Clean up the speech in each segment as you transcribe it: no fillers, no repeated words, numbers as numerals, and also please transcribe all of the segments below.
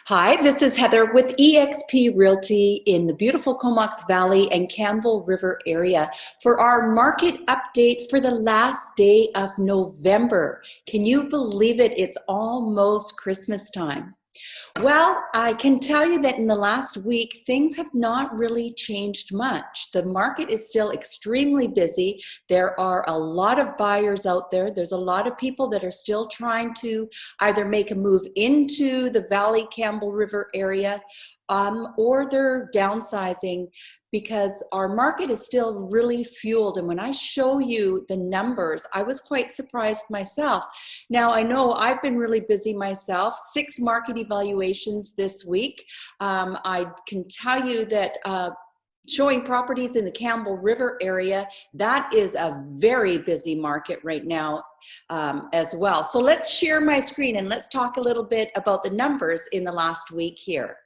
Hi, this is Heather with eXp Realty in the beautiful COMOX Valley and Campbell River area for our market update for the last day of November. Can you believe it? It's almost Christmas time. Well, I can tell you that in the last week, things have not really changed much. The market is still extremely busy. There are a lot of buyers out there. There's a lot of people that are still trying to either make a move into the Valley Campbell River area or they're downsizing because our market is still really fueled. And when I show you the numbers, I was quite surprised myself. Now, I know I've been really busy myself, 6 market evaluations this week. I can tell you that showing properties in the Campbell River area, that is a very busy market right now as well. So let's share my screen and let's talk a little bit about the numbers in the last week here.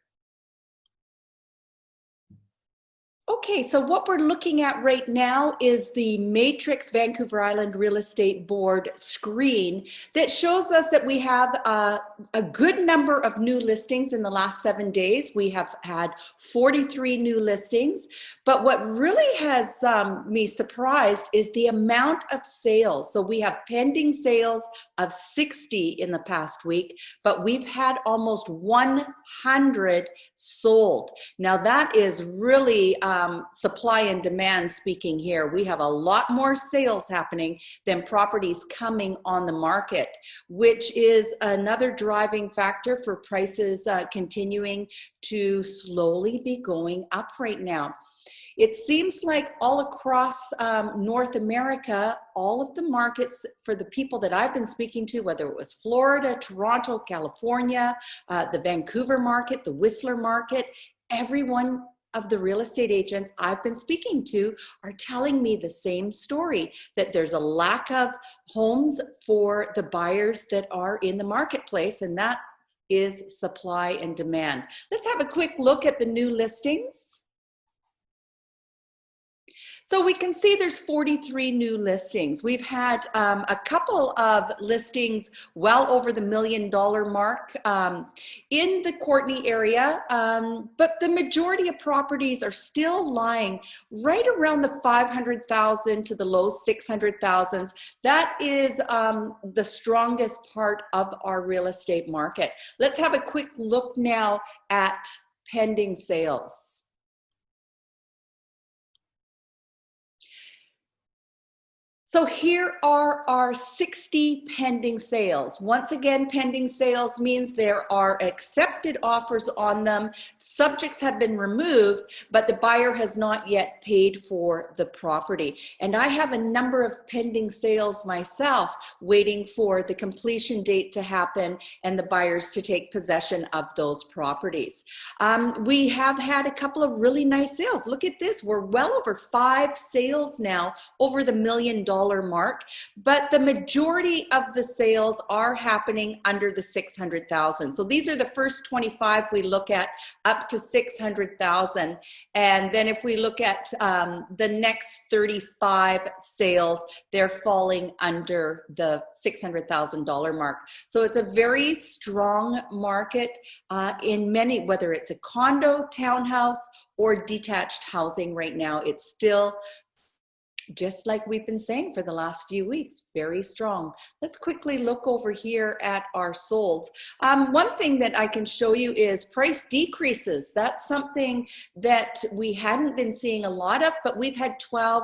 Okay, so what we're looking at right now is the Matrix Vancouver Island Real Estate Board screen that shows us that we have a good number of new listings in the last 7 days. We have had 43 new listings, but what really has me surprised is the amount of sales. So we have pending sales of 60 in the past week, but we've had almost 100 sold. Now that is really supply and demand speaking here. We have a lot more sales happening than properties coming on the market, which is another driving factor for prices continuing to slowly be going up right now. It seems like all across North America, all of the markets for the people that I've been speaking to, whether it was Florida, Toronto, California, the Vancouver market, the Whistler market, everyone of the real estate agents I've been speaking to are telling me the same story, that there's a lack of homes for the buyers that are in the marketplace, and that is supply and demand. Let's have a quick look at the new listings. So we can see there's 43 new listings. We've had a couple of listings well over the $1 million mark in the Courtenay area, but the majority of properties are still lying right around the 500,000 to the low 600,000s. That is the strongest part of our real estate market. Let's have a quick look now at pending sales. So here are our 60 pending sales. Once again, pending sales means there are accepted offers on them. Subjects have been removed, but the buyer has not yet paid for the property. And I have a number of pending sales myself waiting for the completion date to happen and the buyers to take possession of those properties. We have had a couple of really nice sales. Look at this. We're well over 5 sales now over the $1 million mark, but the majority of the sales are happening under the 600,000. So these are the first 25 we look at up to 600,000. And then if we look at the next 35 sales, they're falling under the $600,000 mark. So it's a very strong market in many, whether it's a condo, townhouse, or detached housing right now. It's still, just like we've been saying for the last few weeks, very strong. Let's quickly look over here at our solds. One thing that I can show you is price decreases. That's something that we hadn't been seeing a lot of, but we've had 12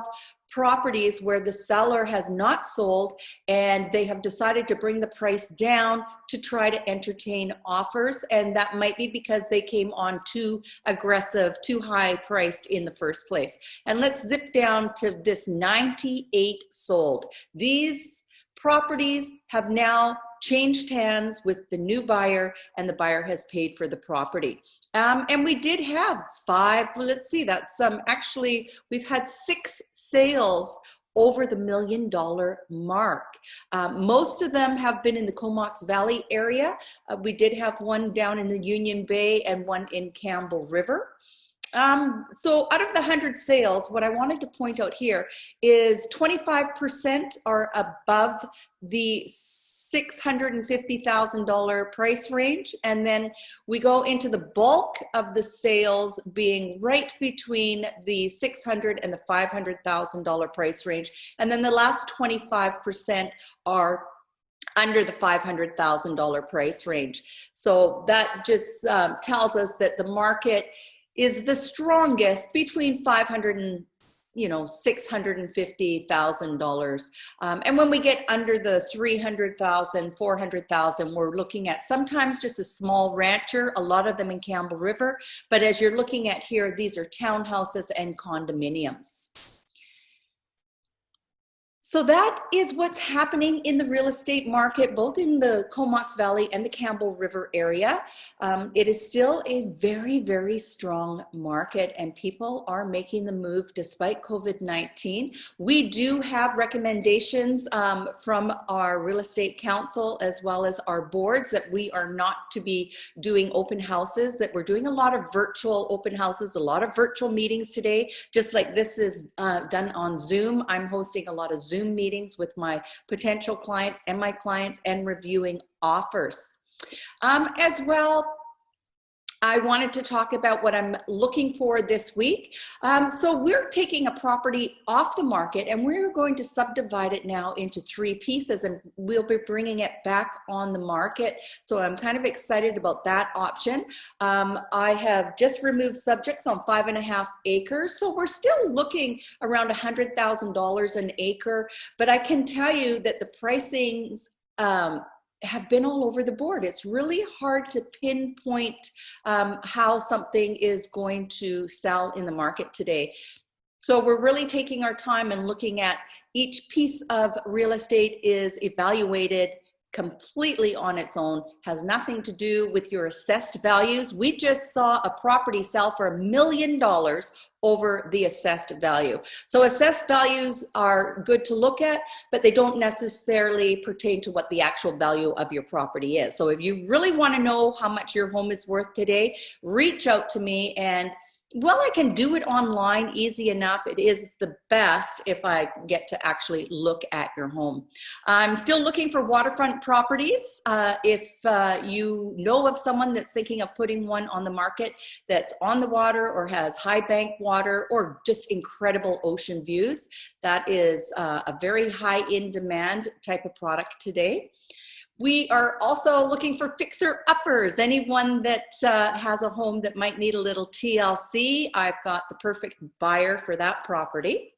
properties where the seller has not sold and they have decided to bring the price down to try to entertain offers, and that might be because they came on too aggressive, too high priced in the first place. And let's zip down to this 98 sold. These properties have now changed hands with the new buyer, and the buyer has paid for the property. And we did have 5, let's see, that's actually, we've had 6 sales over the $1 million mark. Most of them have been in the COMOX Valley area. We did have one down in the Union Bay and one in Campbell River. So out of the 100 sales, what I wanted to point out here is 25% are above the $650,000 price range. And then we go into the bulk of the sales being right between the $600,000 and the $500,000 price range. And then the last 25% are under the $500,000 price range. So that just tells us that the market is the strongest between $500,000 and $650,000. And when we get under the $300,000, $400,000, we're looking at sometimes just a small rancher, a lot of them in Campbell River. But as you're looking at here, these are townhouses and condominiums. So that is what's happening in the real estate market, both in the COMOX Valley and the Campbell River area. It is still a very, very strong market, and people are making the move despite COVID-19. We do have recommendations from our real estate council as well as our boards that we are not to be doing open houses, that we're doing a lot of virtual open houses, a lot of virtual meetings today, just like this is done on Zoom. I'm hosting a lot of Zoom meetings with my potential clients and my clients and reviewing offers. As well, I wanted to talk about what I'm looking for this week. So we're taking a property off the market and we're going to subdivide it now into 3 pieces, and we'll be bringing it back on the market. So I'm kind of excited about that option. I have just removed subjects on 5.5 acres. So we're still looking around $100,000 an acre, but I can tell you that the pricings have been all over the board. It's really hard to pinpoint how something is going to sell in the market today. So we're really taking our time and looking at each piece of real estate is evaluated completely on its own, has nothing to do with your assessed values. We just saw a property sell for $1 million over the assessed value. So assessed values are good to look at, but they don't necessarily pertain to what the actual value of your property is. So if you really want to know how much your home is worth today, reach out to me, and well, I can do it online easy enough. It is the best if I get to actually look at your home. I'm still looking for waterfront properties. If you know of someone that's thinking of putting one on the market that's on the water or has high bank water or just incredible ocean views, that is a very high in demand type of product today. We are also looking for fixer-uppers. Anyone that has a home that might need a little TLC, I've got the perfect buyer for that property.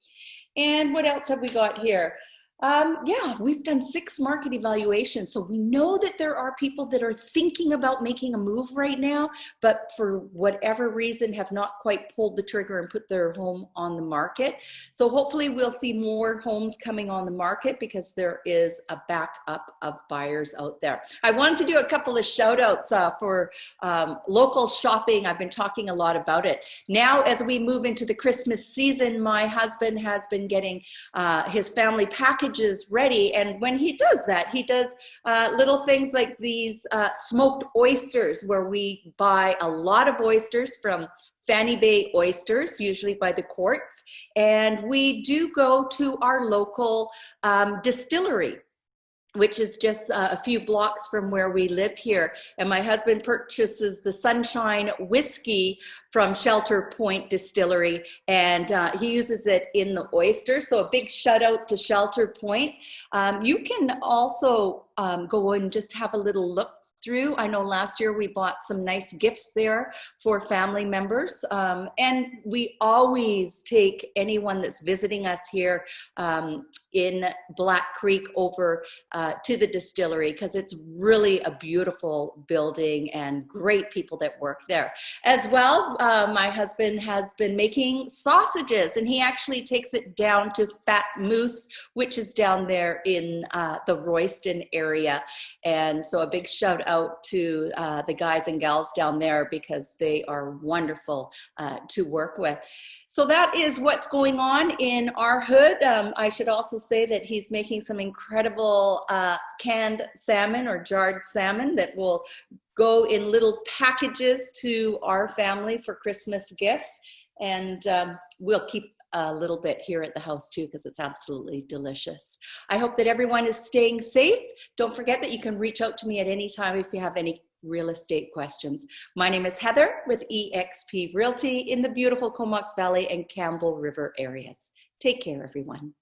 And what else have we got here? Yeah, we've done 6 market evaluations. So we know that there are people that are thinking about making a move right now, but for whatever reason have not quite pulled the trigger and put their home on the market. So hopefully we'll see more homes coming on the market because there is a backup of buyers out there. I wanted to do a couple of shout outs for local shopping. I've been talking a lot about it. Now, as we move into the Christmas season, my husband has been getting his family package ready, and when he does that, he does little things like these smoked oysters, where we buy a lot of oysters from Fanny Bay Oysters, usually by the quarts, and we do go to our local distillery, which is just a few blocks from where we live here. And my husband purchases the Sunshine whiskey from Shelter Point Distillery, and he uses it in the oysters. So a big shout out to Shelter Point. You can also go and just have a little look through. I know last year we bought some nice gifts there for family members, and we always take anyone that's visiting us here in Black Creek over to the distillery, because it's really a beautiful building and great people that work there. As well, my husband has been making sausages, and he actually takes it down to Fat Moose, which is down there in the Royston area. And so a big shout out out to the guys and gals down there because they are wonderful to work with. So that is what's going on in our hood. I should also say that he's making some incredible canned salmon or jarred salmon that will go in little packages to our family for Christmas gifts. And we'll keep a little bit here at the house too, because it's absolutely delicious. I hope that everyone is staying safe. Don't forget that you can reach out to me at any time if you have any real estate questions. My name is Heather with eXp Realty in the beautiful COMOX Valley and Campbell River areas. Take care, everyone.